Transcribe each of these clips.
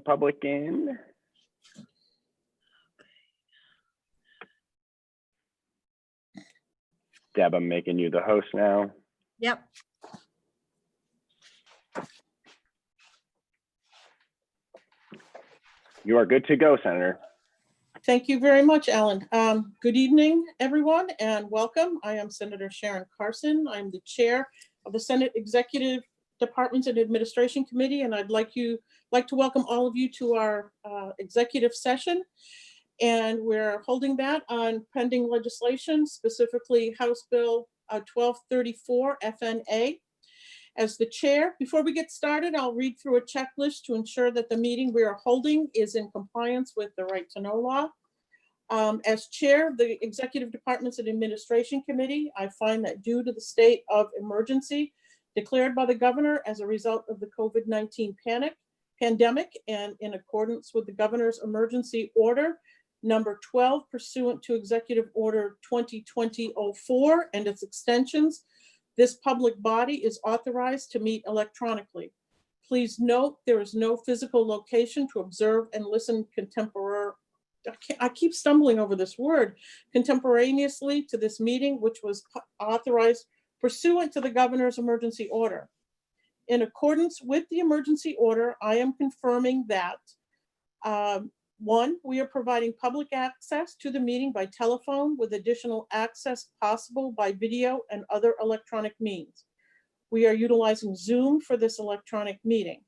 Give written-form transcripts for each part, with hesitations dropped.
public in. Deb, I'm making you the host now. Yep. You are good to go, Senator. Thank you very much, Alan. Good evening, everyone, and welcome. I am Senator Sharon Carson. I'm the chair of the Senate Executive Departments and Administration Committee, and I'd like to welcome all of you to our executive session. And we're holding that on pending legislation, specifically House Bill 1234 FNA. As the chair, before we get started, I'll read through a checklist to ensure that the meeting we are holding is in compliance with the Right to Know law. As chair of the Executive Departments and Administration Committee, I find that due to the state of emergency declared by the governor as a result of the COVID-19 pandemic, and in accordance with the governor's emergency order number 12 pursuant to Executive Order 2020-04 and its extensions, this public body is authorized to meet electronically. Please note there is no physical location to observe and listen I keep stumbling over this word, contemporaneously to this meeting, which was authorized pursuant to the governor's emergency order. In accordance with the emergency order, I am confirming that 1, we are providing public access to the meeting by telephone with additional access possible by video and other electronic means. We are utilizing Zoom for this electronic meeting.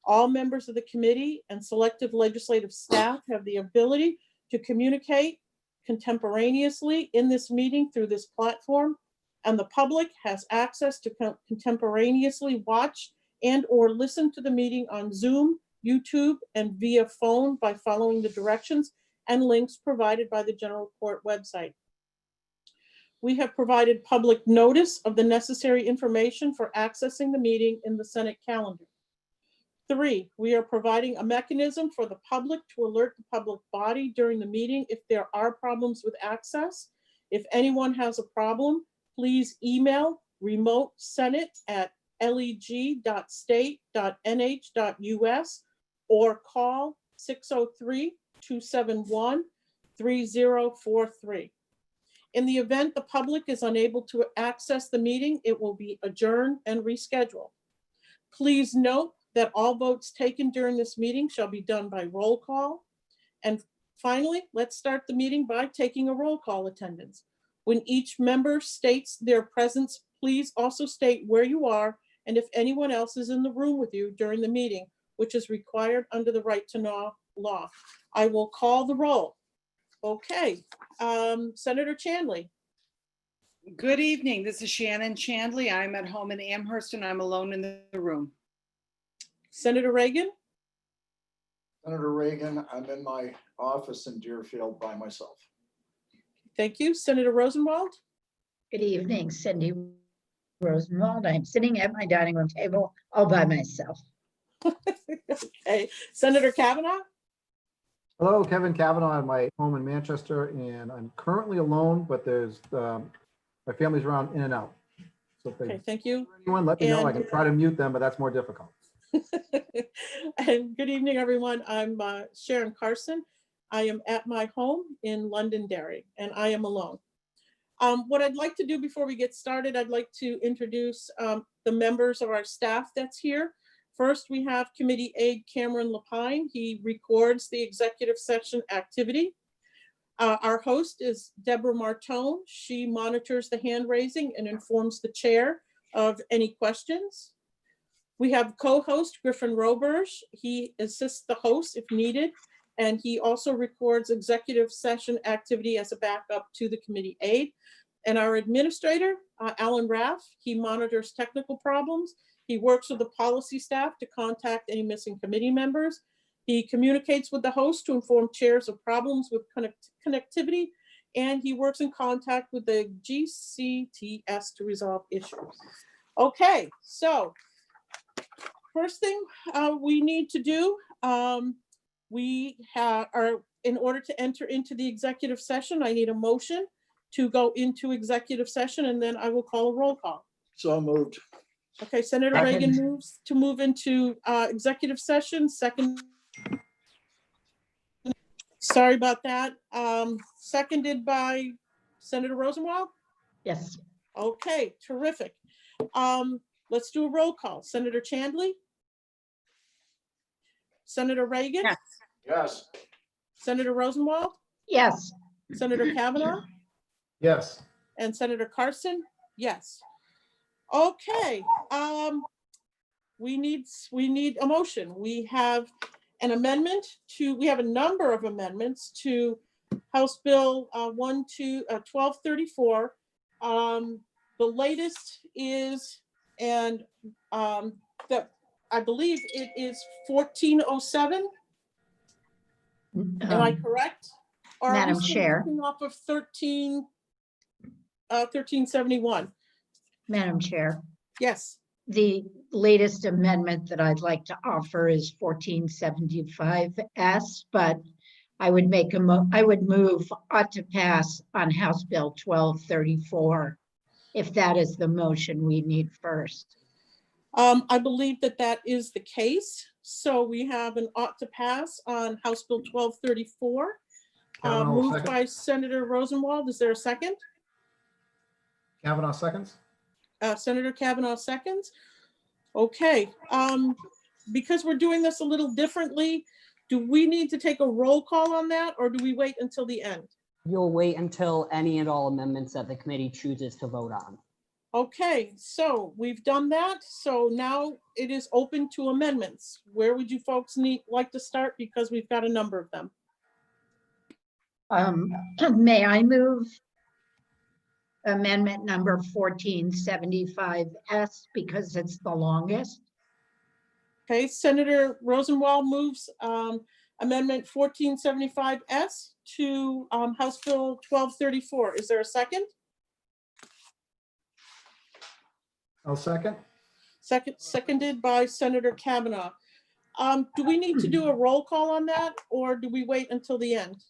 All members of the committee and selected legislative staff have the ability to communicate contemporaneously in this meeting through this platform, and the public has access to contemporaneously watch and or listen to the meeting on Zoom, YouTube, and via phone by following the directions and links provided by the General Court website. We have provided public notice of the necessary information for accessing the meeting in the Senate calendar. 3, we are providing a mechanism for the public to alert the public body during the meeting if there are problems with access. If anyone has a problem, please email remotesenate@leg.state.nh.us or call 603-271-3043. In the event the public is unable to access the meeting, it will be adjourned and rescheduled. Please note that all votes taken during this meeting shall be done by roll call. And finally, let's start the meeting by taking a roll call attendance. When each member states their presence, please also state where you are and if anyone else is in the room with you during the meeting, which is required under the Right to Know law. I will call the roll. Okay, Senator Chandler. Good evening. This is Shannon Chandler. I'm at home in Amherst and I'm alone in the room. Senator Reagan. Senator Reagan, I'm in my office in Deerfield by myself. Thank you. Senator Rosenwald. Good evening, Cindy Rosenwald. I'm sitting at my dining room table all by myself. Okay, Senator Kavanaugh. Hello, Kevin Kavanaugh at my home in Manchester, and I'm currently alone, but there's my family's around in and out. So if Okay, thank you. anyone let me know, I And- can try to mute them, but that's more difficult. And good evening, everyone. I'm Sharon Carson. I am at my home in Londonderry, and I am alone. What I'd like to do before we get started, I'd like to introduce the members of our staff that's here. First, we have Committee Aide Cameron Lapine. He records the executive session activity. Our host is Deborah Martone. She monitors the hand raising and informs the chair of any questions. We have co-host Griffin Roberge. He assists the host if needed, and he also records executive session activity as a backup to the committee aide. And our administrator, Alan Raff, he monitors technical problems. He works with the policy staff to contact any missing committee members. He communicates with the host to inform chairs of problems with connectivity, and he works in contact with the GCTS to resolve issues. Okay, so first thing we need to do, in order to enter into the executive session, I need a motion to go into executive session, and then I will call a roll call. So moved. Okay, Senator Reagan moves to move into executive session. Second, Sorry about that. Seconded by Senator Rosenwald? Yes, Okay, terrific. Let's do a roll call. Senator Chandler? Senator Reagan? Yes. Yes. Senator Rosenwald? yes, Senator Kavanaugh? Yes. And Senator Carson? Yes. Okay, we need a motion. We have an amendment we have a number of amendments to House Bill 1234. The latest is, and that I believe it is 1407. Am I correct? Or are we Madam still Chair. working off of 1371? Madam Chair, Yes. the latest amendment that I'd like to offer is 1475S, but I would move ought to pass on House Bill 1234, if that is the motion we need first. I believe that is the case. So we have an ought to pass on House Bill 1234. Kavanaugh, Moved second. by Senator Rosenwald. Is there a second? Kavanaugh seconds. Senator Kavanaugh seconds. Okay, because we're doing this a little differently, do we need to take a roll call on that, or do we wait until the end? You'll wait until any and all amendments that the committee chooses to vote on. Okay, so we've done that. So now it is open to amendments. Where would you folks like to start? Because we've got a number of them. May I move amendment number 1475S because it's the longest? Okay, Senator Rosenwald moves amendment 1475S to House Bill 1234. Is there a second? I'll second. Seconded by Senator Kavanaugh. Do we need to do a roll call on that, or do we wait until the end?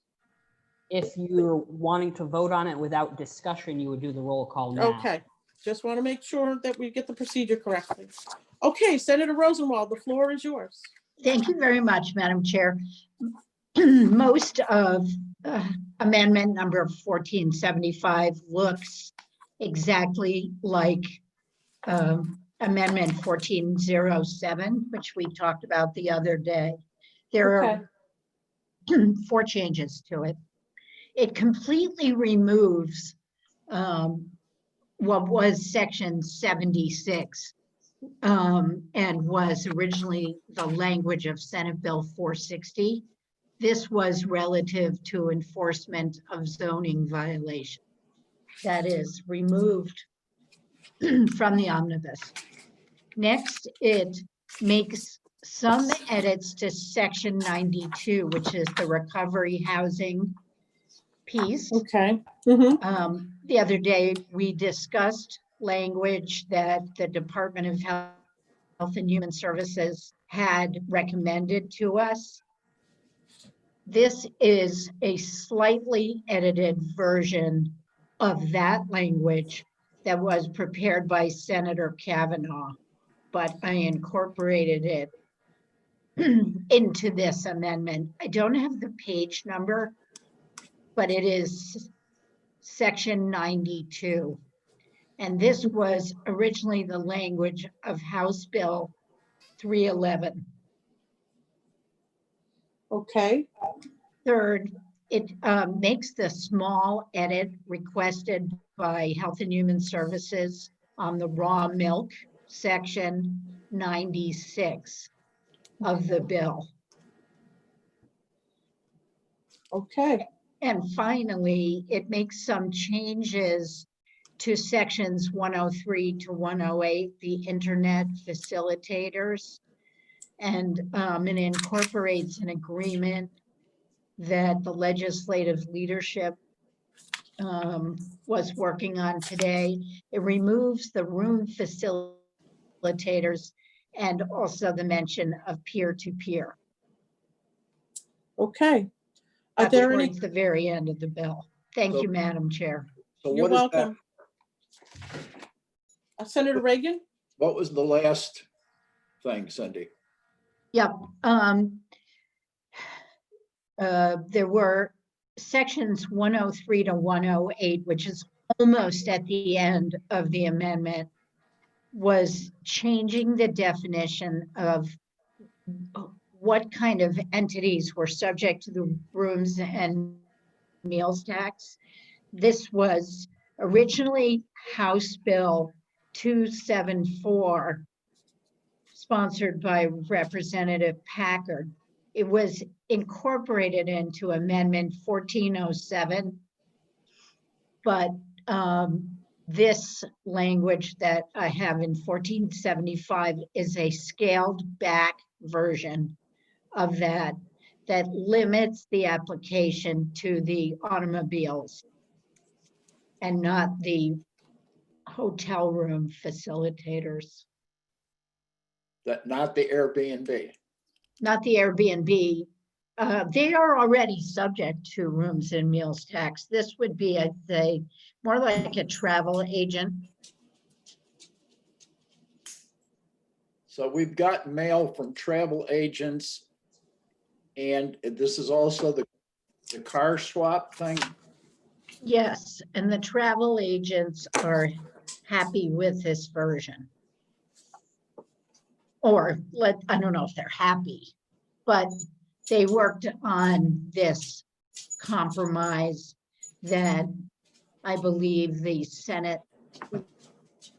If you're wanting to vote on it without discussion, you would do the roll call now. Okay, just want to make sure that we get the procedure correctly. Okay, Senator Rosenwald, the floor is yours. Thank you very much, Madam Chair. Most of amendment number 1475 looks exactly like amendment 1407, which we talked about the other day. There are 4 changes to it. It completely removes what was section 76 and was originally the language of Senate Bill 460. This was relative to enforcement of zoning violation. That is removed from the omnibus. Next, it makes some edits to section 92, which is the recovery housing piece. Okay. The other day, we discussed language that the Department of Health and Human Services had recommended to us. This is a slightly edited version of that language that was prepared by Senator Kavanaugh, but I incorporated it into this amendment. I don't have the page number, but it is section 92. And this was originally the language of House Bill 311. Okay. Third, it makes the small edit requested by Health and Human Services on the raw milk section 96 of the bill. Okay. And finally, it makes some changes to sections 103 to 108, the internet facilitators, and it incorporates an agreement that the legislative leadership was working on today. It removes the room facilitators and also the mention of peer-to-peer. Okay. Are That's there any? towards the very end of the bill. Thank you, Madam Chair. So You're what is that? welcome. Senator Reagan? What was the last thing, Cindy? Yep. there were sections 103 to 108, which is almost at the end of the amendment, was changing the definition of what kind of entities were subject to the rooms and meals tax. This was originally House Bill 274, sponsored by Representative Packard. It was incorporated into Amendment 1407, but this language that I have in 1475 is a scaled back version of that limits the application to the automobiles and not the hotel room facilitators, That, not the Airbnb. not the Airbnb. They are already subject to rooms and meals tax. This would be, I'd say, more like a travel agent. So we've got mail from travel agents. And this is also the car swap thing. Yes, and the travel agents are happy with this version. Or I don't know if they're happy, but they worked on this compromise that I believe the Senate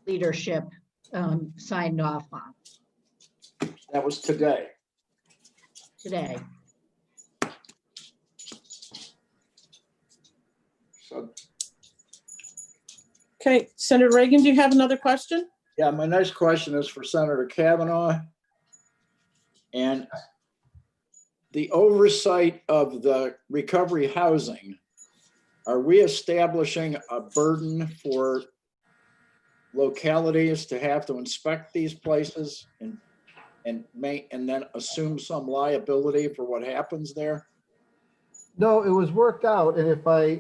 leadership signed off on That was today. today. So, Okay, Senator Reagan, do you have another question? yeah, my next question is for Senator Kavanaugh. And the oversight of the recovery housing, are we establishing a burden for localities to have to inspect these places and then assume some liability for what happens there? No, it was worked out, and I'm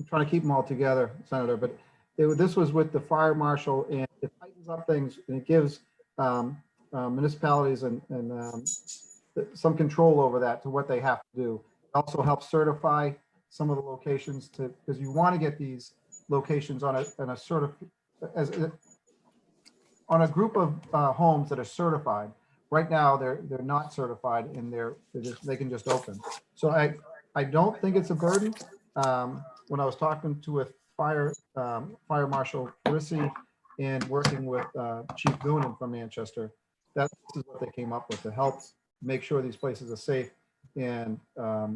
trying to keep them all together, Senator, but this was with the fire marshal, and it tightens up things, and it gives municipalities and some control over that to what they have to do. It also helps certify some of the locations because you want to get these locations on a group of homes that are certified. Right now, they're not certified, and they can just open. So I don't think it's a burden. When I was talking to a Fire Marshal Rissy and working with Chief Goonan from Manchester, this is what they came up with to help make sure these places are safe and are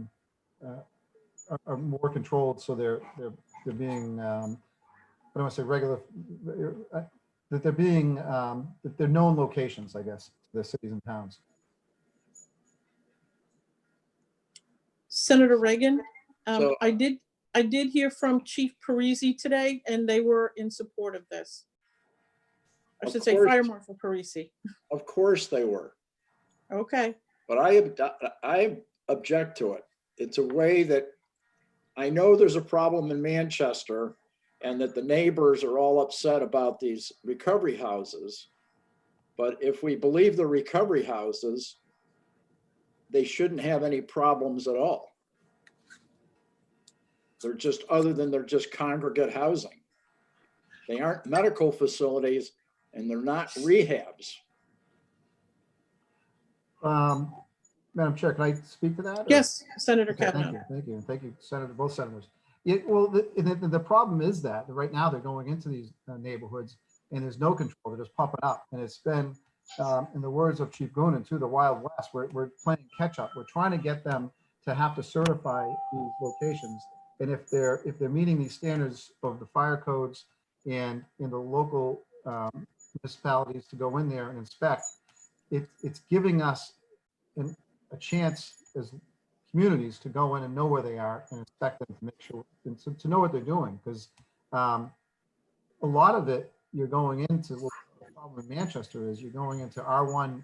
more controlled. So they're being, I don't want to say regular, that they're being, that they're known locations, I guess, the cities and towns. Senator Reagan, So- I did hear from Chief Parisi today, and they were in support of this. I Of should say course. Fire Marshal Parisi. Of course they were. Okay, But I object to it. It's a way that I know there's a problem in Manchester and that the neighbors are all upset about these recovery houses. But if we believe the recovery houses, they shouldn't have any problems at all. They're just, other than they're just congregate housing. They aren't medical facilities and they're not rehabs. Madam Chair, can I speak to that? or- yes, Senator Okay, Kavanaugh. thank you, Senator, both senators. Well, the problem is that right now they're going into these neighborhoods and there's no control. They're just popping up. And it's been, in the words of Chief Goonan, too, the Wild West. We're playing catch up. We're trying to get them to have to certify these locations. And if they're meeting these standards of the fire codes and in the local municipalities to go in there and inspect, it's giving us a chance as communities to go in and know where they are and inspect them to make sure and to know what they're doing. Because a lot of it, you're going into, what the problem in Manchester is, you're going into R1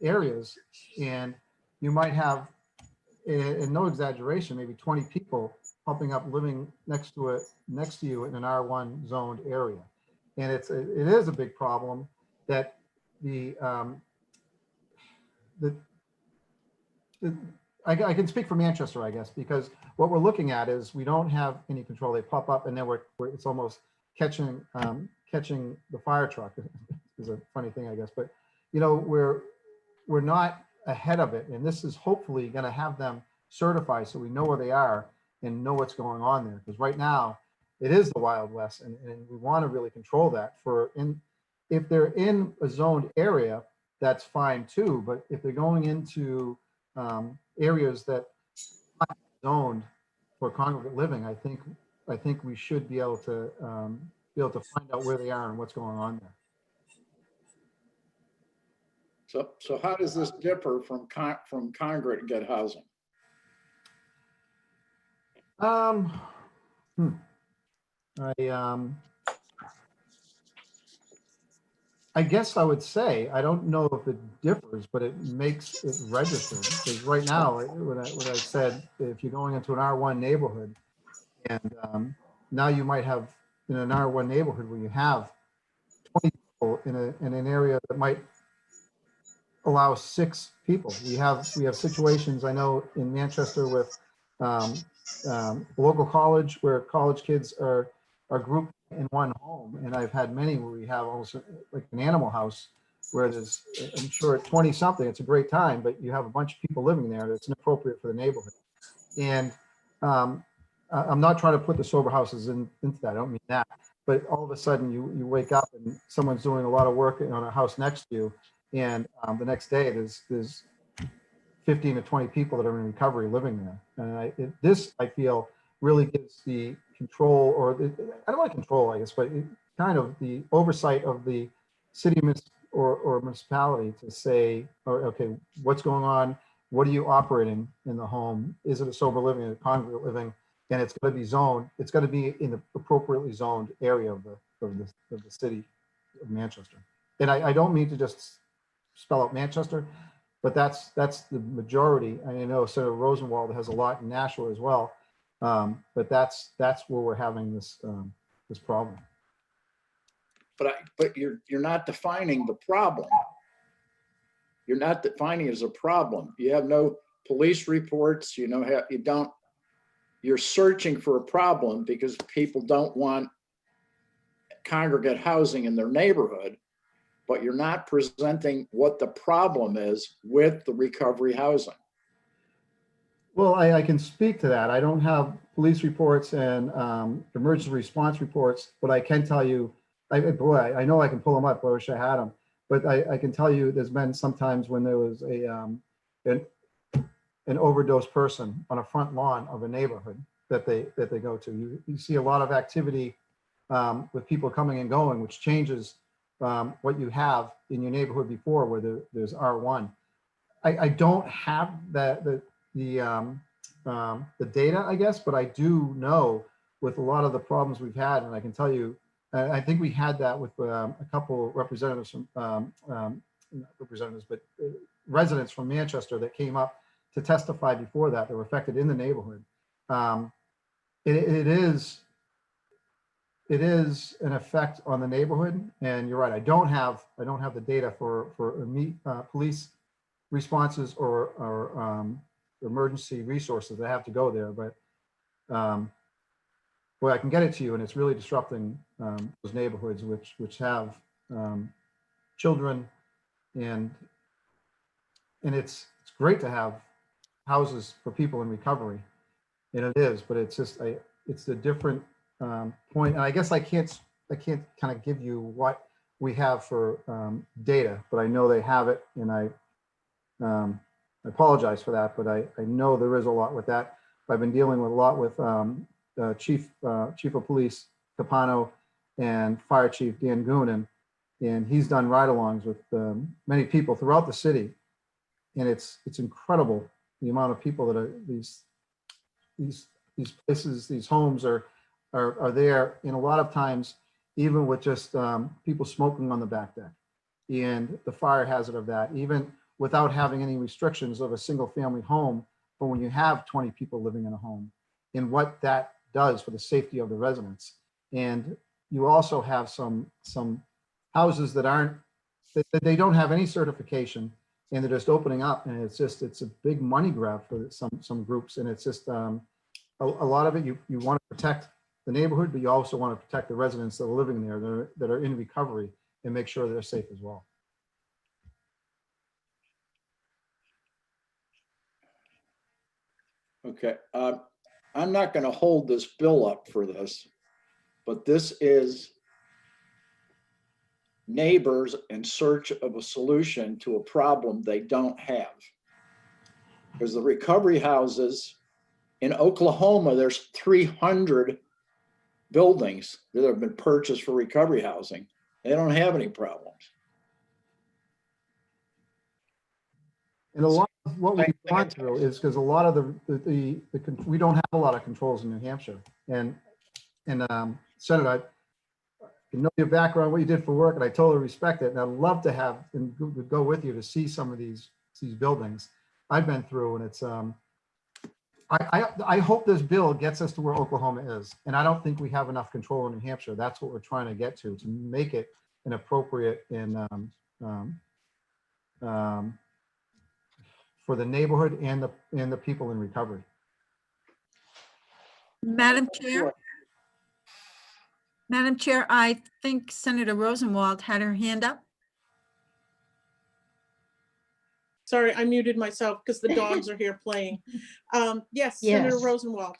areas, and you might have, in no exaggeration, maybe 20 people popping up living next to you in an R1 zoned area. And it is a big problem that I can speak for Manchester, I guess, because what we're looking at is we don't have any control. They pop up and then it's almost catching the fire truck is a funny thing, I guess. But, you know, we're not ahead of it. And this is hopefully going to have them certified so we know where they are and know what's going on there. Because right now it is the Wild West and we want to really control that if they're in a zoned area, that's fine too. But if they're going into areas that are zoned for congregate living, I think we should be able to find out where they are and what's going on there. So how does this differ from congregate housing? I guess I would say, I don't know if it differs, but it makes it registered. Because right now, what I said, if you're going into an R1 neighborhood, and now you might have in an R1 neighborhood where you have 20 people in an area that might allow 6 people. We have situations, I know in Manchester with a local college where college kids are grouped in one home. And I've had many where we have almost like an animal house where there's, I'm sure at 20 something, it's a great time, but you have a bunch of people living there that's inappropriate for the neighborhood. And I'm not trying to put the sober houses into that. I don't mean that, but all of a sudden you wake up and someone's doing a lot of work on a house next to you. And the next day there's 15 to 20 people that are in recovery living there. And this, I feel, really gives the control, or I don't want to control, I guess, but kind of the oversight of the city or municipality to say, okay, what's going on? What are you operating in the home? Is it a sober living, a congregate living? And it's going to be zoned. It's going to be in the appropriately zoned area of the city of Manchester. And I don't mean to just spell out Manchester, but that's the majority. I know Senator Rosenwald has a lot in Nashua as well, but that's where we're having this problem. But you're not defining the problem. You're not defining it as a problem. You have no police reports. You're searching for a problem because people don't want congregate housing in their neighborhood, but you're not presenting what the problem is with the recovery housing. Well, I can speak to that. I don't have police reports and emergency response reports, but I can tell you, I know I can pull them up. I wish I had them, but I can tell you there's been sometimes when there was an overdose person on a front lawn of a neighborhood that they go to. You see a lot of activity with people coming and going, which changes what you have in your neighborhood before, where there's R1. I don't have the data, I guess, but I do know with a lot of the problems we've had, and I can tell you, I think we had that with a couple representatives from not representatives, but residents from Manchester that came up to testify before that were affected in the neighborhood. It is an effect on the neighborhood, and you're right. I don't have the data for police responses or emergency resources that have to go there, but well, I can get it to you, and it's really disrupting those neighborhoods which have children, and it's great to have houses for people in recovery, and it is, but it's just it's a different point, and I guess I can't kind of give you what we have for data, but I know they have it, and I apologize for that, but I know there is a lot with that. I've been dealing with a lot with Chief of Police Capano and Fire Chief Dan Goonan, and he's done ride-alongs with many people throughout the city, and it's incredible the amount of people that are these places, these homes are there, and a lot of times even with just people smoking on the back deck and the fire hazard of that, even without having any restrictions of a single family home. But when you have 20 people living in a home, and what that does for the safety of the residents. And you also have some houses that they don't have any certification, and they're just opening up, and it's a big money grab for some groups, and it's just a lot of it, you want to protect the neighborhood, but you also want to protect the residents that are living there that are in recovery and make sure they're safe as well. Okay, I'm not going to hold this bill up for this, but this is neighbors in search of a solution to a problem they don't have. Because the recovery houses in Oklahoma, there's 300 buildings that have been purchased for recovery housing. They don't have any problems. And a lot of what we've gone through is because a lot of we don't have a lot of controls in New Hampshire. And Senator, I know your background, what you did for work, and I totally respect it. And I'd love to have and go with you to see some of these buildings I've been through. And it's I hope this bill gets us to where Oklahoma is. And I don't think we have enough control in New Hampshire. That's what we're trying to get to make it an appropriate and for the neighborhood and the people in recovery. Madam Chair. Madam Chair, I think Senator Rosenwald had her hand up. Sorry, I muted myself because the dogs are here playing. Yes, Senator Yes. Rosenwald.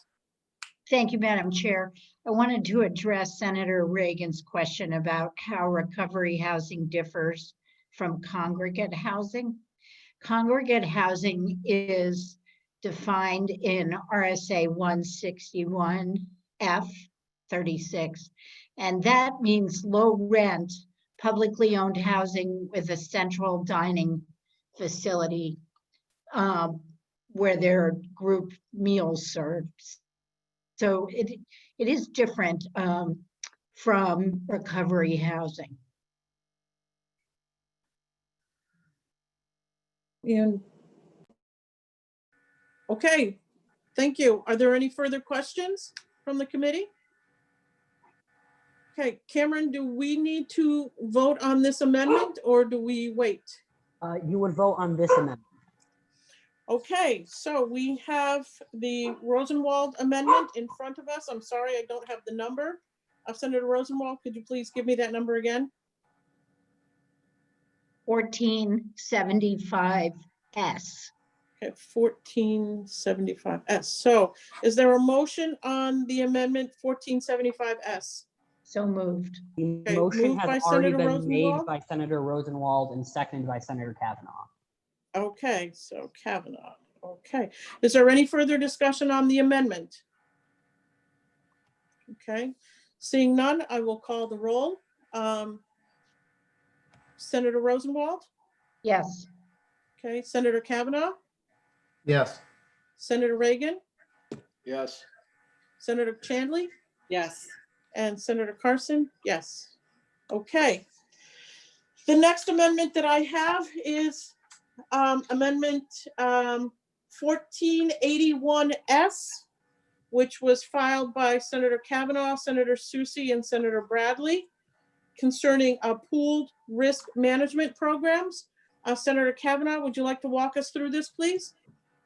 Thank you, Madam Chair. I wanted to address Senator Reagan's question about how recovery housing differs from congregate housing. Congregate housing is defined in RSA 161F 36, and that means low rent, publicly owned housing with a central dining facility where there are group meals served. So it is different from recovery housing. And okay, thank you. Are there any further questions from the committee? Okay, Cameron, do we need to vote on this amendment or do we wait? You would vote on this amendment. Okay, so we have the Rosenwald amendment in front of us. I'm sorry, I don't have the number. Senator Rosenwald, could you please give me that number again? 1475S. Okay, 1475S. So is there a motion on the amendment 1475S? So moved. The Okay, motion moved by has already Senator been made Rosenwald. by Senator Rosenwald and seconded by Senator Kavanaugh. Okay, so Kavanaugh. Okay, is there any further discussion on the amendment? Okay, seeing none, I will call the roll. Senator Rosenwald? Yes. Okay, Senator Kavanaugh? Yes. Senator Reagan? Yes. Senator Chandler? Yes. And Senator Carson? Yes. Okay. The next amendment that I have is Amendment 1481S, which was filed by Senator Kavanaugh, Senator Susie, and Senator Bradley concerning pooled risk management programs. Senator Kavanaugh, would you like to walk us through this, please?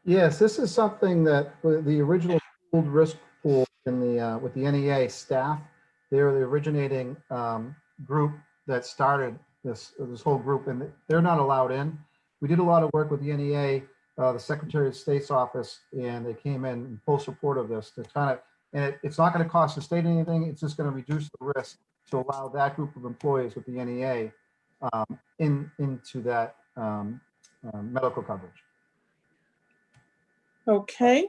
Yes, this is something that the original pooled risk pool in the with the NEA staff, they're the originating group that started this whole group, and they're not allowed in. We did a lot of work with the NEA, the Secretary of State's office, and they came in full support of this to kind of, and it's not going to cost the state anything. It's just going to reduce the risk to allow that group of employees with the NEA into that medical coverage. Okay.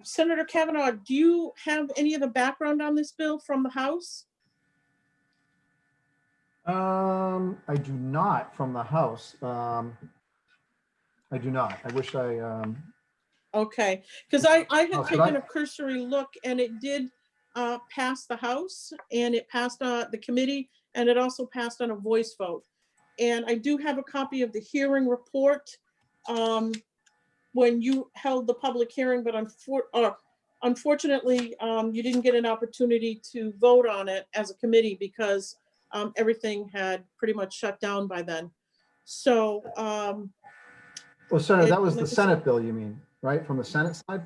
Senator Kavanaugh, do you have any of the background on this bill from the House? I do not from the House. I do not. I wish I. Okay, because I had Oh, could taken I- a cursory look and it did pass the House and it passed the committee and it also passed on a voice vote. And I do have a copy of the hearing report when you held the public hearing, but unfortunately, you didn't get an opportunity to vote on it as a committee because everything had pretty much shut down by then. So, Well, Senator, that was like the I said- Senate bill, you mean, right? From the Senate side?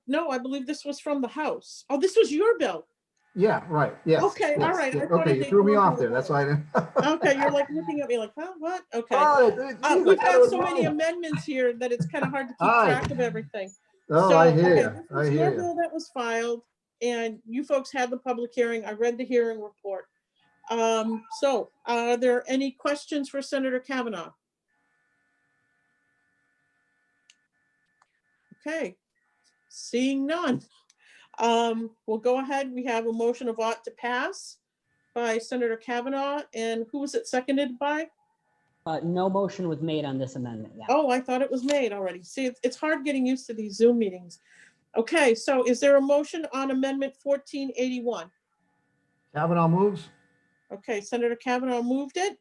no, I believe this was from the House. Oh, this was your bill. Yeah, right, yes. Okay, all yes, right, I yeah, thought Okay, it you did threw me go off over there, the that's why I didn't. Okay, you're like looking at me like, huh, what? Okay. Oh, geez, I We've thought it got was so many mine. amendments here that it's kind of hard to keep Aye. track of everything. Oh, So, I hear okay, you, this I was hear your you. bill that was filed, and you folks had the public hearing. I read the hearing report. So are there any questions for Senator Kavanaugh? Okay, seeing none. We'll go ahead. We have a motion of ought to pass by Senator Kavanaugh, and who was it seconded by? No motion was made on this amendment yet. Oh, I thought it was made already. See, it's hard getting used to these Zoom meetings. Okay, so is there a motion on Amendment 1481? Kavanaugh moves? Okay, Senator Kavanaugh moved it.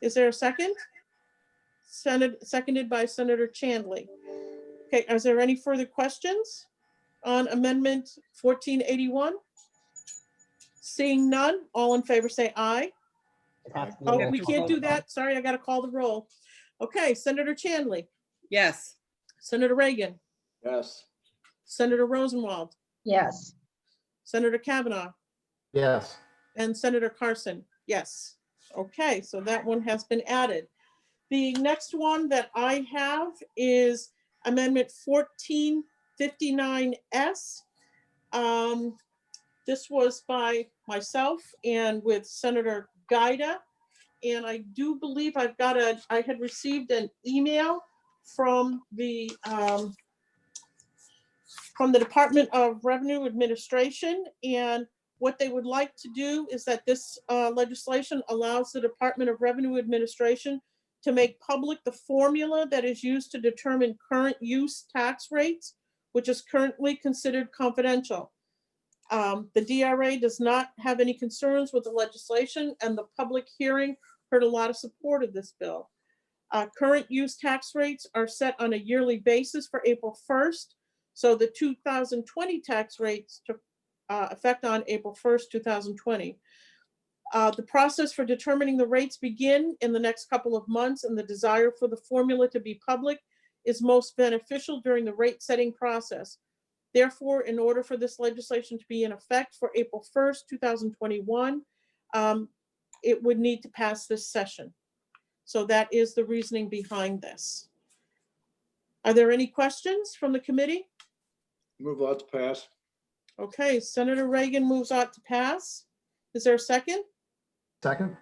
Is there a second? Seconded by Senator Chandler. Okay, is there any further questions on Amendment 1481? Seeing none, all in favor say aye. It has to be a Oh, roll we call can't do vote. that. Sorry, I gotta call the roll. Okay, Senator Chandler, Yes. Senator Reagan, Yes. Senator Rosenwald, Yes, Senator Kavanaugh, Yes. and Senator Carson. Yes. Okay, so that one has been added. The next one that I have is Amendment 1459S. This was by myself and with Senator Gaida. And I do believe I had received an email from the Department of Revenue Administration. And what they would like to do is that this legislation allows the Department of Revenue Administration to make public the formula that is used to determine current use tax rates, which is currently considered confidential. The DRA does not have any concerns with the legislation, and the public hearing heard a lot of support of this bill. Current use tax rates are set on a yearly basis for April 1st. So the 2020 tax rates took effect on April 1st, 2020. The process for determining the rates begin in the next couple of months, and the desire for the formula to be public is most beneficial during the rate setting process. Therefore, in order for this legislation to be in effect for April 1st, 2021, it would need to pass this session. So that is the reasoning behind this. Are there any questions from the committee? Move on to pass. Okay, Senator Reagan moves on to pass. Is there a second? Second?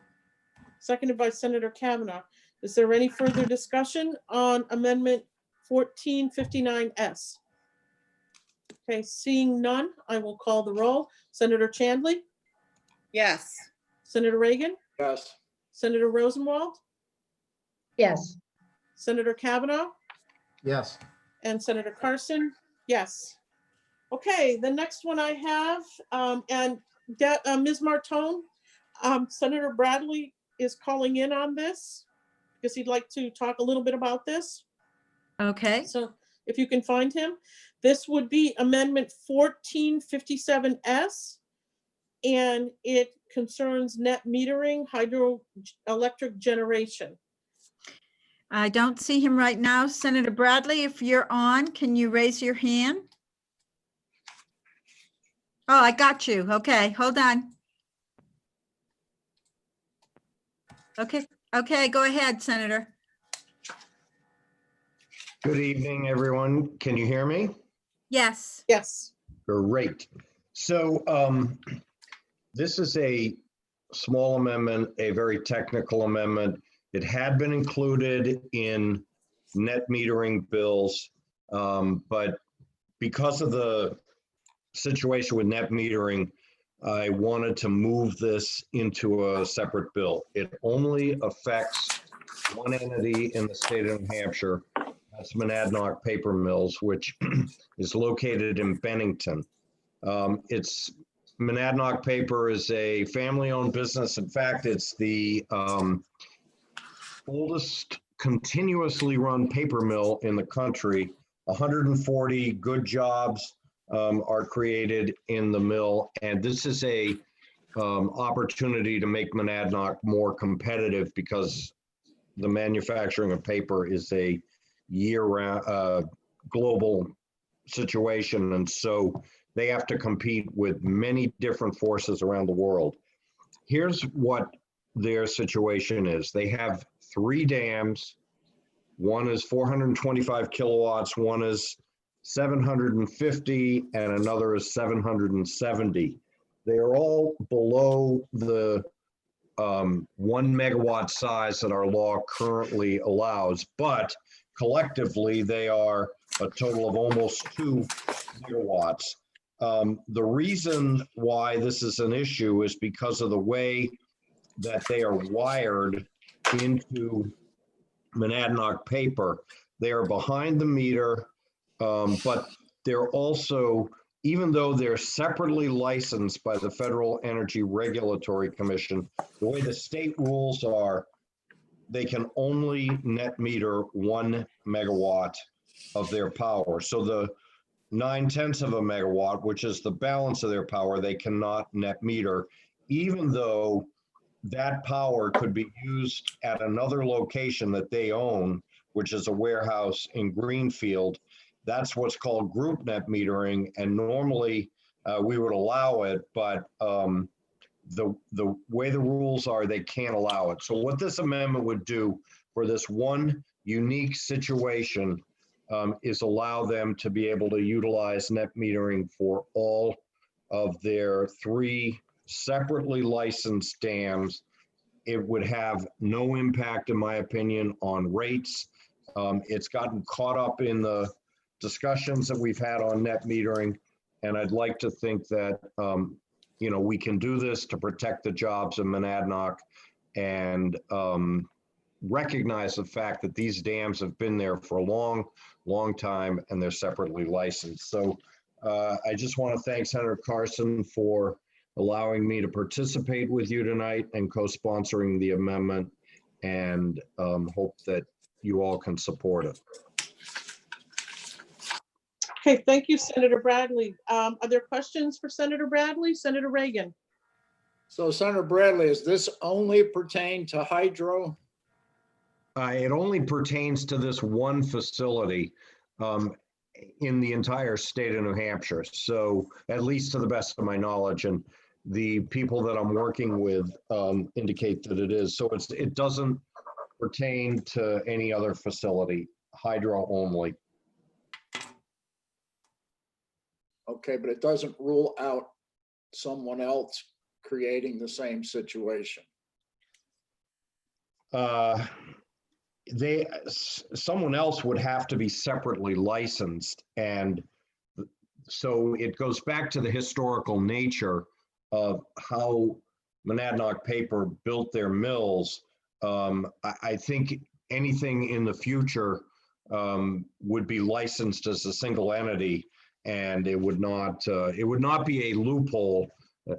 Seconded by Senator Kavanaugh. Is there any further discussion on Amendment 1459S? Okay, seeing none, I will call the roll. Senator Chandler, Yes. Senator Reagan, Yes. Senator Rosenwald, yes, Senator Kavanaugh, Yes. and Senator Carson, yes. Okay, the next one I have, and Ms. Martone, Senator Bradley is calling in on this because he'd like to talk a little bit about this. Okay, So if you can find him, this would be Amendment 1457S. And it concerns net metering, hydroelectric generation. I don't see him right now. Senator Bradley, if you're on, can you raise your hand? Oh, I got you. Okay, hold on. Okay, go ahead, Senator. Good evening, everyone. Can you hear me? Yes. Yes, Great. So this is a small amendment, a very technical amendment. It had been included in net metering bills, but because of the situation with net metering, I wanted to move this into a separate bill. It only affects one entity in the state of New Hampshire. That's Monadnock Paper Mills, which is located in Bennington. Monadnock Paper is a family-owned business. In fact, it's the oldest continuously run paper mill in the country. 140 good jobs are created in the mill, and this is a opportunity to make Monadnock more competitive because the manufacturing of paper is a year-round, global situation. And so they have to compete with many different forces around the world. Here's what their situation is. They have 3 dams. One is 425 kilowatts, one is 750, and another is 770. They are all below the 1 megawatt size that our law currently allows, but collectively they are a total of almost 2 gigawatts. The reason why this is an issue is because of the way that they are wired into Monadnock paper. They are behind the meter, but they're also, even though they're separately licensed by the Federal Energy Regulatory Commission, the way the state rules are, they can only net meter 1 megawatt of their power. So the 9/10 of a megawatt, which is the balance of their power, they cannot net meter, even though that power could be used at another location that they own, which is a warehouse in Greenfield. That's what's called group net metering, and normally we would allow it, but the way the rules are, they can't allow it. So what this amendment would do for this one unique situation is allow them to be able to utilize net metering for all of their 3 separately licensed dams. It would have no impact, in my opinion, on rates. It's gotten caught up in the discussions that we've had on net metering, and I'd like to think that you know, we can do this to protect the jobs in Monadnock and recognize the fact that these dams have been there for a long, long time and they're separately licensed. So I just want to thank Senator Carson for allowing me to participate with you tonight and co-sponsoring the amendment, and hope that you all can support it. Okay, thank you, Senator Bradley. Are there questions for Senator Bradley? Senator Reagan? So Senator Bradley, is this only pertain to hydro? It only pertains to this one facility in the entire state of New Hampshire. So at least to the best of my knowledge, and the people that I'm working with indicate that it is. So it doesn't pertain to any other facility, hydro only. Okay, but it doesn't rule out someone else creating the same situation. Someone else would have to be separately licensed, and so it goes back to the historical nature of how Monadnock Paper built their mills. I think anything in the future would be licensed as a single entity, and it would not be a loophole,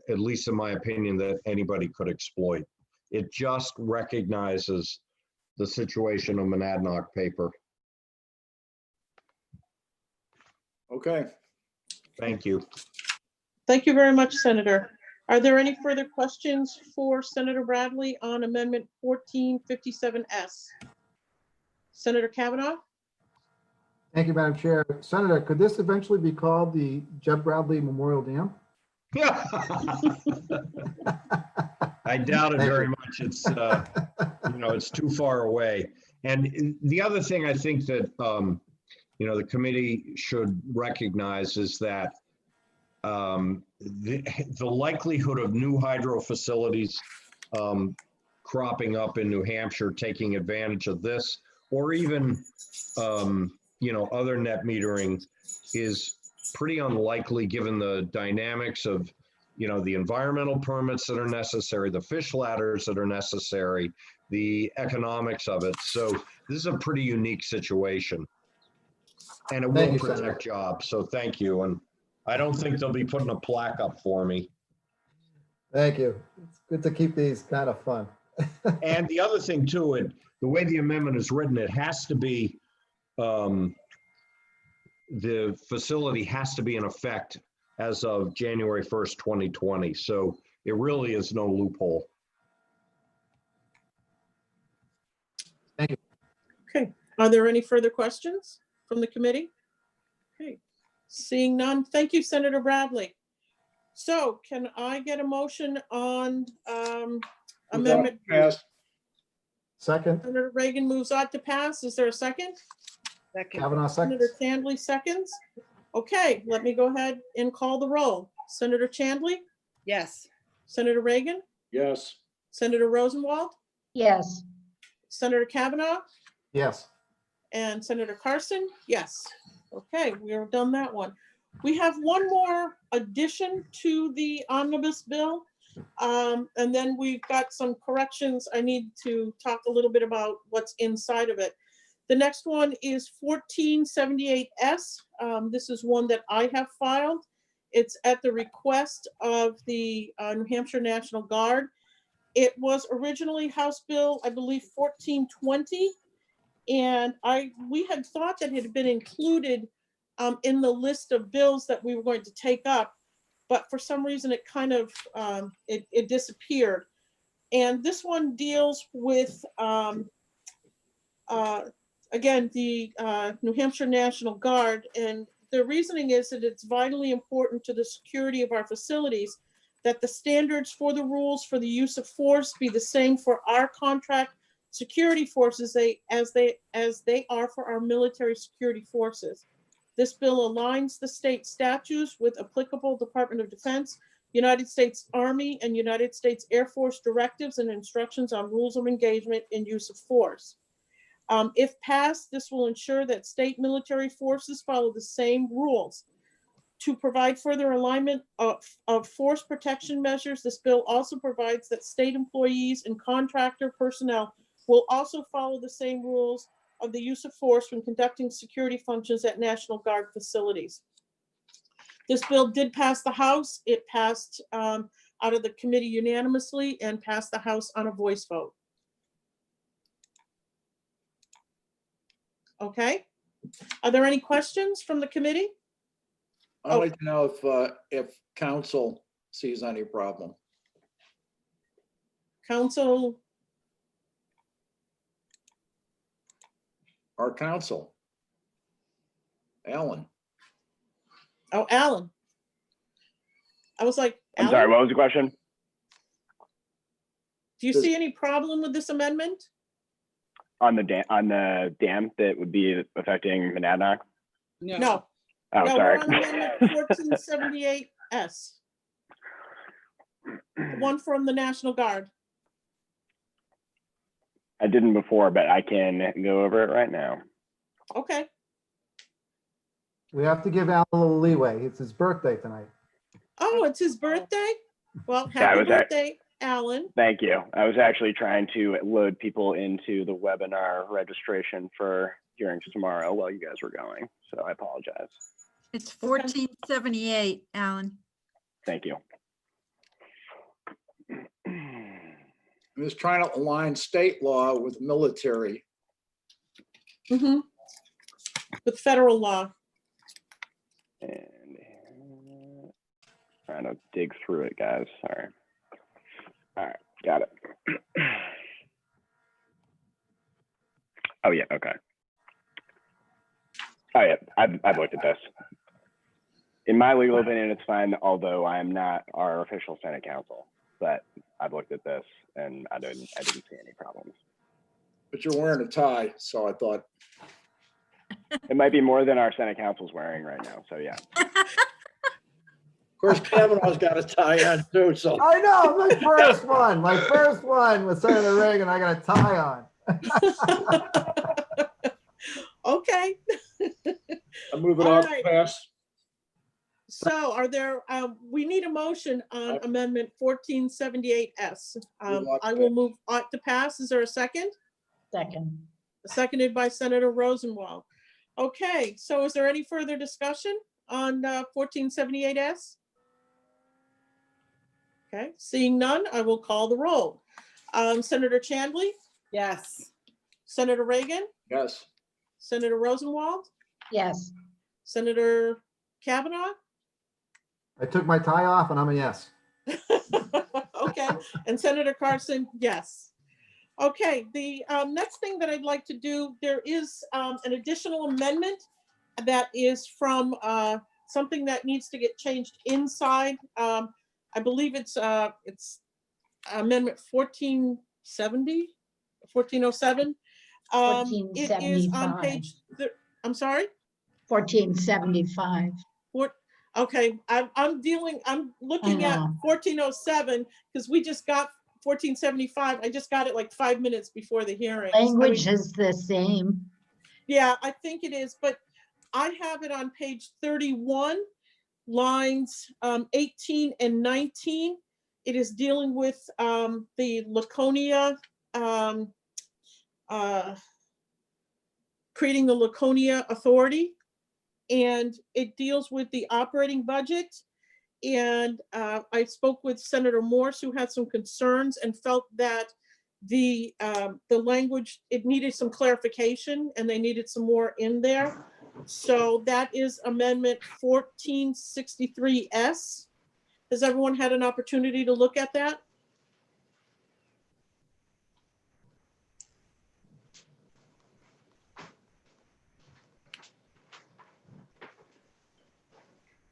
at least in my opinion, that anybody could exploit. It just recognizes the situation of Monadnock Paper. Okay. Thank you. Thank you very much, Senator. Are there any further questions for Senator Bradley on Amendment 1457S? Senator Kavanaugh? Thank you, Madam Chair. Senator, could this eventually be called the Jeb Bradley Memorial Dam? I doubt it very much. It's you know, it's too far away. And the other thing I think that you know, the committee should recognize is that the likelihood of new hydro facilities cropping up in New Hampshire taking advantage of this, or even you know, other net metering, is pretty unlikely given the dynamics of, you know, the environmental permits that are necessary, the fish ladders that are necessary, the economics of it. So this is a pretty unique situation, and it will protect jobs. So thank you. And I don't think they'll be putting a plaque up for me. Thank you. It's good to keep these kind of fun. And the other thing too, the way the amendment is written, it has to be, the facility has to be in effect as of January 1st, 2020. So it really is no loophole. Okay, are there any further questions from the committee? Okay, seeing none, thank you, Senator Bradley. So can I get a motion on amendment? Pass. Second, Senator Reagan moves on to pass. Is there a second? Second. Kavanaugh Senator seconds. Chandler seconds. Okay, let me go ahead and call the roll. Senator Chandler, Yes. Senator Reagan, Yes. Senator Rosenwald, yes, Senator Kavanaugh, Yes, and Senator Carson, yes. Okay, we are done that one. We have one more addition to the omnibus bill. And then we've got some corrections. I need to talk a little bit about what's inside of it. The next one is 1478S. This is one that I have filed. It's at the request of the New Hampshire National Guard. It was originally House Bill, I believe, 1420. And we had thought that it had been included in the list of bills that we were going to take up, but for some reason it kind of, it disappeared. And this one deals with, again, the New Hampshire National Guard. And the reasoning is that it's vitally important to the security of our facilities that the standards for the rules for the use of force be the same for our contract security forces as they are for our military security forces. This bill aligns the state statutes with applicable Department of Defense, United States Army, and United States Air Force directives and instructions on rules of engagement and use of force. If passed, this will ensure that state military forces follow the same rules. To provide further alignment of force protection measures, this bill also provides that state employees and contractor personnel will also follow the same rules of the use of force when conducting security functions at National Guard facilities. This bill did pass the House. It passed out of the committee unanimously and passed the House on a voice vote. Okay. Are there any questions from the committee? I'd like to know if council sees any problem. Council, Our council. Alan. oh, Alan. I was like, I'm sorry, Alan, what was the question? do you see any problem with this amendment? On the dam that would be affecting Monadnock? No. Oh, No, sorry. we're on amendment 1478S. The one from the National Guard. I didn't before, but I can go over it right now. Okay, we have to give Alan a little leeway. It's his birthday tonight. oh, it's his birthday? Well, Yeah, happy was that- birthday, Alan. Thank you. I was actually trying to load people into the webinar registration for hearings tomorrow while you guys were going, so I apologize. It's 1478, Alan. Thank you. I'm just trying to align state law with military. Mm-hmm. With federal law. And trying to dig through it, guys. Sorry. All right, got it. Oh yeah, okay. Oh yeah, I've looked at this. In my legal opinion, it's fine, although I am not our official Senate counsel. But I've looked at this and I didn't see any problems. But you're wearing a tie, so I thought, It might be more than our Senate counsel's wearing right now, so yeah. of course, Kavanaugh's got a tie on too, so. I know, my first one with Senator Reagan, I got a tie on. Okay, I move it All off right. pass. so are there, we need a motion on amendment 1478S. I will move on to pass. Is there a second? second, Seconded by Senator Rosenwald. Okay, so is there any further discussion on 1478S? Okay, seeing none, I will call the roll. Senator Chandler, Yes. Senator Reagan, Yes. Senator Rosenwald, yes, Senator Kavanaugh? I took my tie off and I'm a yes. Okay, and Senator Carson, yes. Okay, the next thing that I'd like to do, there is an additional amendment that is from something that needs to get changed inside. I believe it's Amendment 1470, 1407. It is on 1475. page, I'm sorry? 1475. Okay, I'm looking at know. 1407 because we just got 1475. I just got it like 5 minutes before the hearing. I mean, Language is the same. yeah, I think it is, but I have it on page 31, lines 18 and 19. It is dealing with the Laconia, creating the Laconia Authority. And it deals with the operating budget. And I spoke with Senator Morse, who had some concerns and felt that the language, it needed some clarification and they needed some more in there. So that is Amendment 1463S. Has everyone had an opportunity to look at that?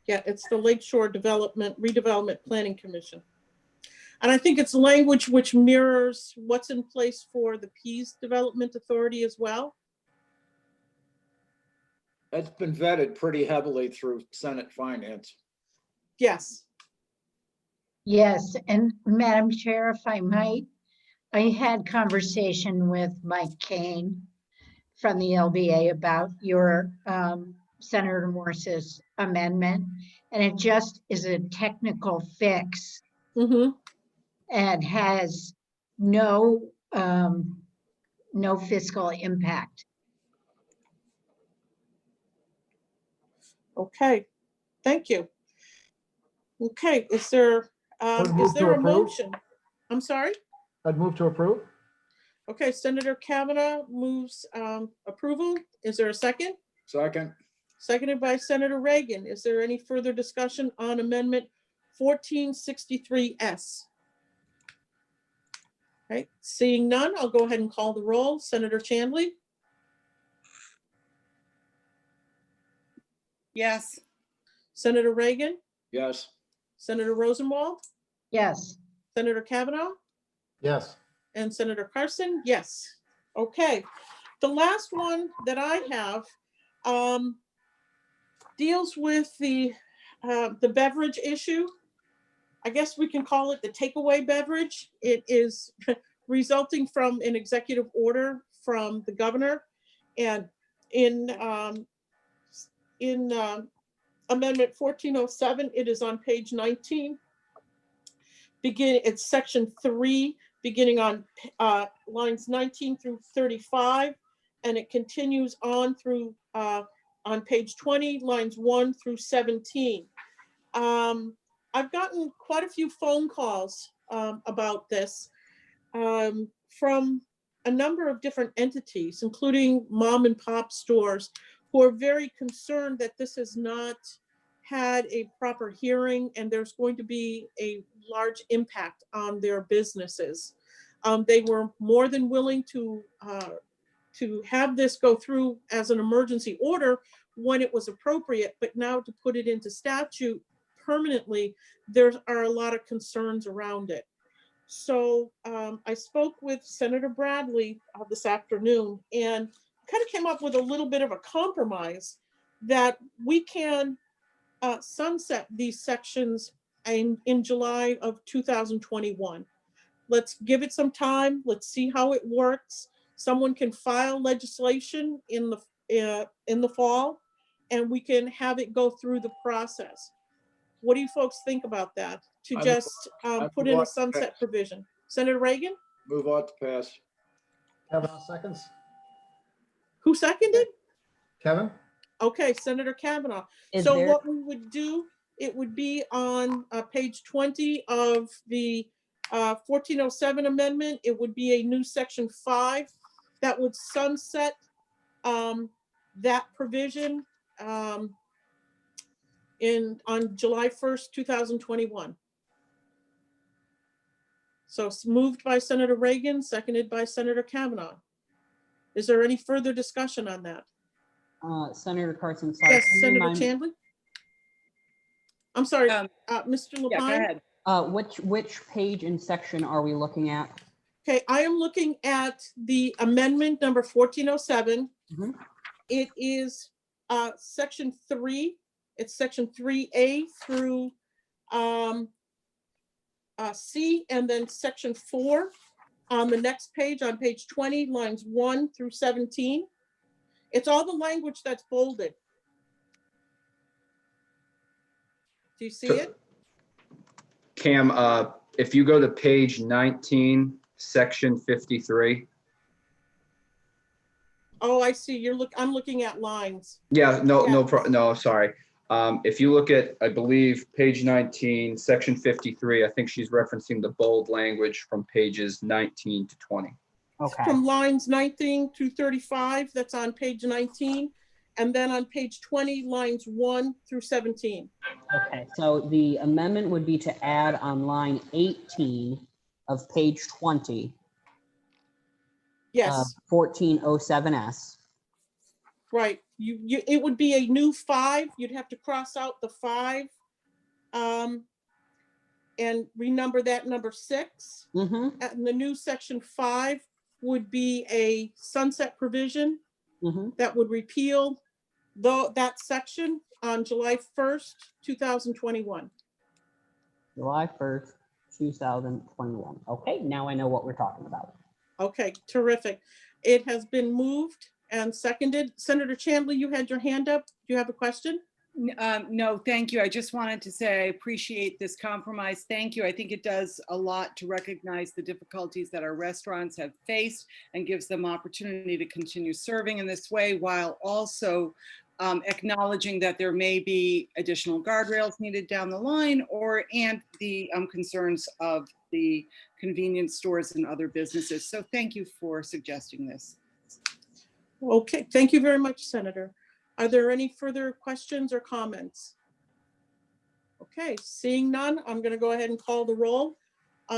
Yeah, it's the Lakeshore Redevelopment Planning Commission. And I think it's language which mirrors what's in place for the Pease Development Authority as well. That's been vetted pretty heavily through Senate Finance. Yes. Yes, and Madam Chair, if I might, I had conversation with Mike Kane from the LBA about your Senator Morse's amendment, and it just is a technical fix Mm-hmm. and has no fiscal impact. Okay, thank you. Okay, is there Would move to a approve. motion? I'm sorry? I'd move to approve. Okay, Senator Kavanaugh moves approval. Is there a second? Second, Seconded by Senator Reagan. Is there any further discussion on Amendment 1463S? Right, seeing none, I'll go ahead and call the roll. Senator Chandler? Yes. Senator Reagan? yes. Senator Rosenwald? Yes, Senator Kavanaugh? Yes. And Senator Carson? Yes. Okay. The last one that I have deals with the beverage issue. I guess we can call it the takeaway beverage. It is resulting from an executive order from the governor. And in Amendment 1407, it is on page 19. It's section 3, beginning on lines 19 through 35, and it continues on through on page 20, lines 1 through 17. I've gotten quite a few phone calls about this from a number of different entities, including mom and pop stores, who are very concerned that this has not had a proper hearing and there's going to be a large impact on their businesses. They were more than willing to have this go through as an emergency order when it was appropriate, but now to put it into statute permanently, there are a lot of concerns around it. So I spoke with Senator Bradley this afternoon and kind of came up with a little bit of a compromise that we can sunset these sections in July of 2021. Let's give it some time. Let's see how it works. Someone can file legislation in the fall, and we can have it go through the process. What do you folks think about that? To I just put in a sunset provision. Senator Reagan, Move on to pass. Kevin, seconds. who seconded? Kevin? Okay, Senator Kavanaugh. Is So there- what we would do, it would be on page 20 of the 1407 amendment. It would be a new section 5 that would sunset that provision on July 1st, 2021. So it's moved by Senator Reagan, seconded by Senator Kavanaugh. Is there any further discussion on that? Senator Carson, sorry. Yes, can you Senator remind- Chandler? I'm sorry, Um, Mr. Yeah, go Lapine? ahead. Which page and section are we looking at? Okay, I am looking at the amendment number 1407. Mhm. It is section 3. It's section 3A through C, and then section 4 on the next page, on page 20, lines 1 through 17. It's all the language that's bolded. Do you see it? Cam, if you go to page 19, section 53. Oh, I see. I'm looking at lines. Yeah, Yeah. no, sorry. If you look at, I believe, page 19, section 53, I think she's referencing the bold language from pages 19 to 20. Okay, From lines 19 to 35, that's on page 19. And then on page 20, lines 1 through 17. okay. So the amendment would be to add on line 18 of page 20, Yes, 1407S. right. It would be a new 5. You'd have to cross out the 5 and renumber that number 6. Mm-hmm, And the new section 5 would be a sunset provision mm-hmm. that would repeal that section on July 1st, 2021. July 1st, 2021. Okay, now I know what we're talking about. Okay, terrific. It has been moved and seconded. Senator Chandler, you had your hand up. Do you have a question? No, thank you. I just wanted to say I appreciate this compromise. Thank you. I think it does a lot to recognize the difficulties that our restaurants have faced and gives them opportunity to continue serving in this way, while also acknowledging that there may be additional guardrails needed down the line, and the concerns of the convenience stores and other businesses. So thank you for suggesting this. Okay, thank you very much, Senator. Are there any further questions or comments? Okay, seeing none, I'm going to go ahead and call the roll.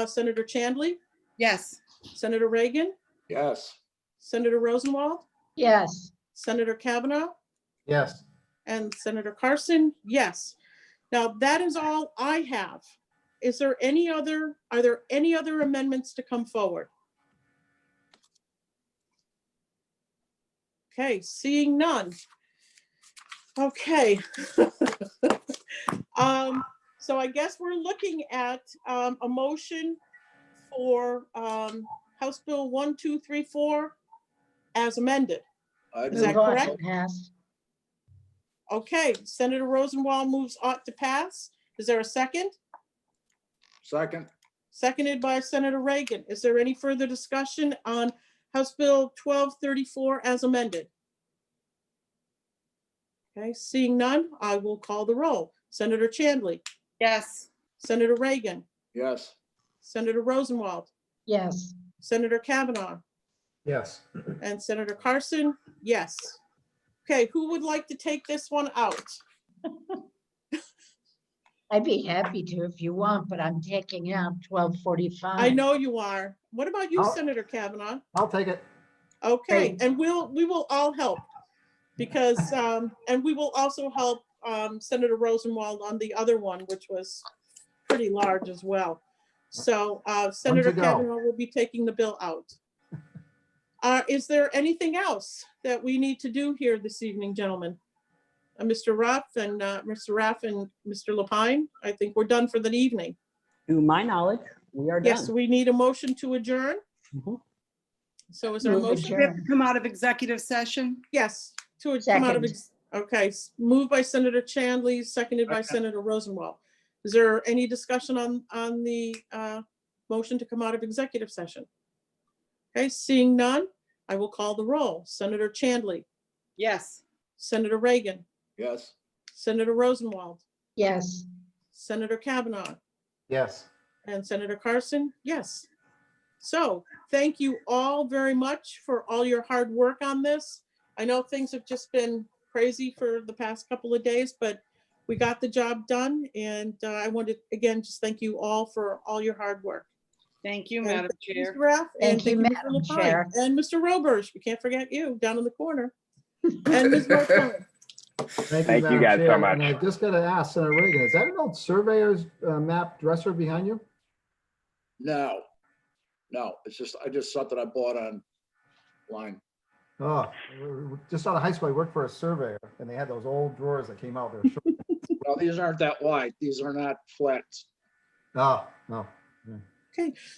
Senator Chandler, Yes. Senator Reagan, Yes. Senator Rosenwald, Yes, Senator Kavanaugh, Yes. and Senator Carson, yes. Now, that is all I have. Are there any other amendments to come forward? Okay, seeing none. Okay. So I guess we're looking at a motion for House Bill 1234 as amended. Is that move on to correct? pass. Okay, Senator Rosenwald moves ought to pass. Is there a second? Second. Seconded by Senator Reagan. Is there any further discussion on House Bill 1234 as amended? Okay, seeing none, I will call the roll. Senator Chandler, Yes. Senator Reagan, Yes. Senator Rosenwald, Yes, Senator Kavanaugh, Yes. and Senator Carson, yes. Okay, who would like to take this one out? I'd be happy to if you want, but I'm taking out 1245. I know you are. What about you, I'll- Senator Kavanaugh? I'll take it. Okay, Great. and we will all help because, and we will also help Senator Rosenwald on the other one, which was pretty large as well. So Senator go. Kavanaugh will be taking the bill out. Is there anything else that we need to do here this evening, gentlemen? Mr. Ruff and Mr. Lapine, I think we're done for the evening. To my knowledge, we are Yes, done. we need a motion to adjourn. Mhm. So is there a Move motion? adjourn. We have to come out of executive session. Yes, to come out of, Second. okay, moved by Senator Chandler, seconded by Senator Rosenwald. Is there any discussion on the motion to come out of executive session? Okay, seeing none, I will call the roll. Senator Chandler, Yes. Senator Reagan, Yes. Senator Rosenwald, Yes. Senator Kavanaugh, Yes. and Senator Carson, yes. So thank you all very much for all your hard work on this. I know things have just been crazy for the past couple of days, but we got the job done. And I want to, again, just thank you all for all your hard work. Thank you, And Madam thank you, Chair. Mr. Rath, and Thank you, Mr. Madam Lapine, Chair. and Mr. Roberge. We can't forget you down in the corner. And Ms. Martone. Thank Thank you Madam guys so Chair. much. And I just got to ask Senator Reagan, is that an old surveyor's map dresser behind you? No, it's just, I just something I bought online. Oh, just out of high school, I worked for a surveyor and they had those old drawers that came out. They were short. Well, these aren't that wide. These are not flats. Oh, no.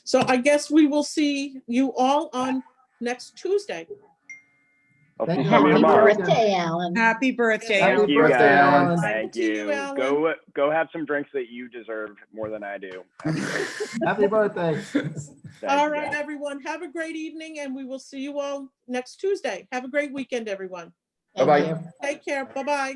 So I guess we will see you all on next Tuesday. I'll Thank see you. some of you Happy tomorrow. birthday, Alan. Happy birthday. Happy Thank Alan. you birthday, guys. Alan. Thank To you, you. Alan. Go have some drinks that you deserve more than I do. Happy birthday. Thank All you, right, guys. everyone, have a great evening, and we will see you all next Tuesday. Have a great weekend, everyone. Thank Bye-bye. you. Take care. Bye-bye.